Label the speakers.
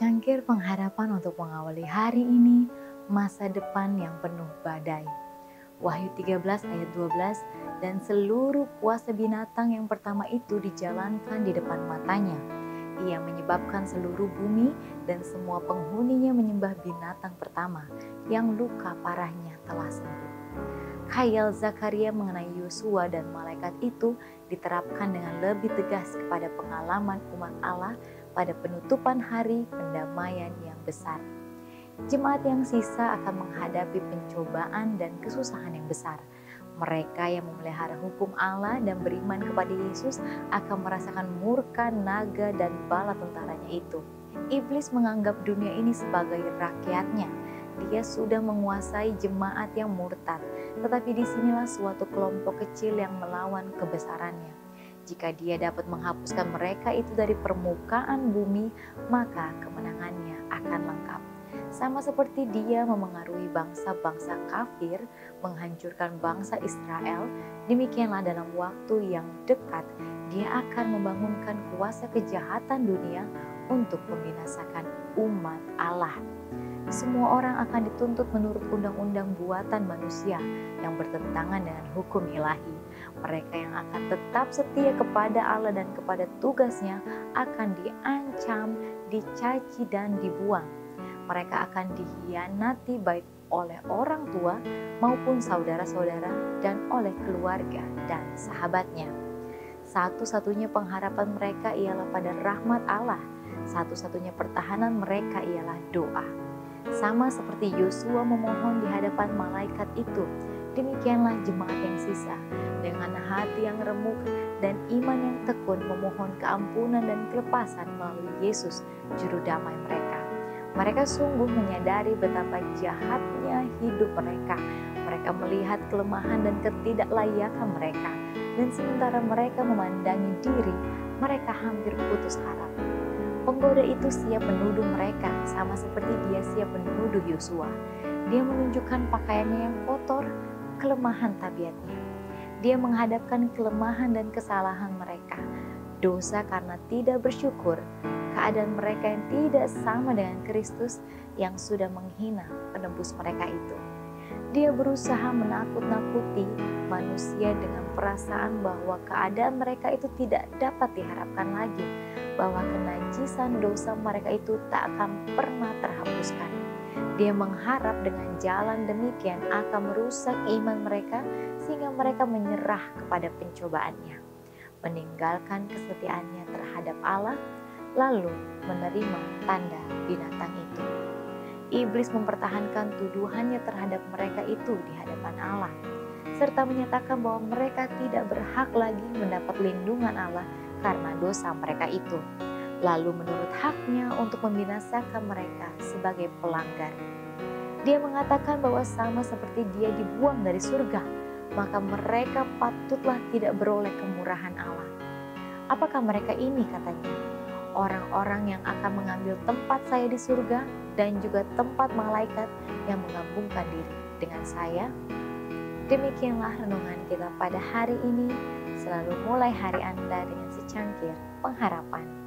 Speaker 1: Secangkir pengharapan untuk mengawali hari ini, masa depan yang penuh badai. Wahyu 13 ayat 12, dan seluruh kuasa binatang yang pertama itu dijalankan di depan matanya. Ia menyebabkan seluruh bumi dan semua penghuninya menyembah binatang pertama yang luka parahnya telah sembuh. Khayal Zakaria mengenai Yosua dan malaikat itu diterapkan dengan lebih tegas kepada pengalaman umat Allah pada penutupan hari pendamaian yang besar. Jemaat yang sisa akan menghadapi pencobaan dan kesusahan yang besar. Mereka yang memelihara hukum Allah dan beriman kepada Yesus akan merasakan murka naga dan bala tentaranya itu. Iblis menganggap dunia ini sebagai rakyatnya. Dia sudah menguasai jemaat yang murtad, tetapi disinilah suatu kelompok kecil yang melawan kebesarannya. Jika dia dapat menghapuskan mereka itu dari permukaan bumi, maka kemenangannya akan lengkap. Sama seperti dia memengaruhi bangsa-bangsa kafir, menghancurkan bangsa Israel, demikianlah dalam waktu yang dekat dia akan membangunkan kuasa kejahatan dunia untuk membinasakan umat Allah. Semua orang akan dituntut menurut undang-undang buatan manusia yang bertentangan dengan hukum ilahi. Mereka yang akan tetap setia kepada Allah dan kepada tugasnya akan diancam, dicaci dan dibuang. Mereka akan dikhianati baik oleh orang tua maupun saudara-saudara dan oleh keluarga dan sahabatnya. Satu-satunya pengharapan mereka ialah pada rahmat Allah. Satu-satunya pertahanan mereka ialah doa. Sama seperti Yosua memohon di hadapan malaikat itu, demikianlah jemaat yang sisa dengan hati yang remuk dan iman yang tekun memohon keampunan dan kelepasan melalui Yesus, juru damai mereka. Mereka sungguh menyadari betapa jahatnya hidup mereka. Mereka melihat kelemahan dan ketidaklayakan mereka, dan sementara mereka memandangi diri, mereka hampir putus harap. Penggoda itu siap menuduh mereka sama seperti dia siap menuduh Yosua. Dia menunjukkan pakaiannya yang kotor, kelemahan tabiatnya. Dia menghadapkan kelemahan dan kesalahan mereka, dosa karena tidak bersyukur, keadaan mereka yang tidak sama dengan Kristus yang sudah menghina penebus mereka itu. Dia berusaha menakut-nakuti manusia dengan perasaan bahwa keadaan mereka itu tidak dapat diharapkan lagi, bahwa kenajisan dosa mereka itu tak akan pernah terhapuskan. Dia mengharap dengan jalan demikian akan merusak iman mereka sehingga mereka menyerah kepada pencobaannya, meninggalkan kesetiaannya terhadap Allah, lalu menerima tanda binatang itu. Iblis mempertahankan tuduhannya terhadap mereka itu di hadapan Allah, serta menyatakan bahwa mereka tidak berhak lagi mendapat lindungan Allah karena dosa mereka itu, lalu menurut haknya untuk membinasakan mereka sebagai pelanggar. Dia mengatakan bahwa sama seperti dia dibuang dari surga, maka mereka patutlah tidak beroleh kemurahan Allah. Apakah mereka ini, katanya, orang-orang yang akan mengambil tempat saya di surga dan juga tempat malaikat yang menggabungkan diri dengan saya? Demikianlah renungan kita pada hari ini. Selalu mulai hari Anda dengan secangkir pengharapan.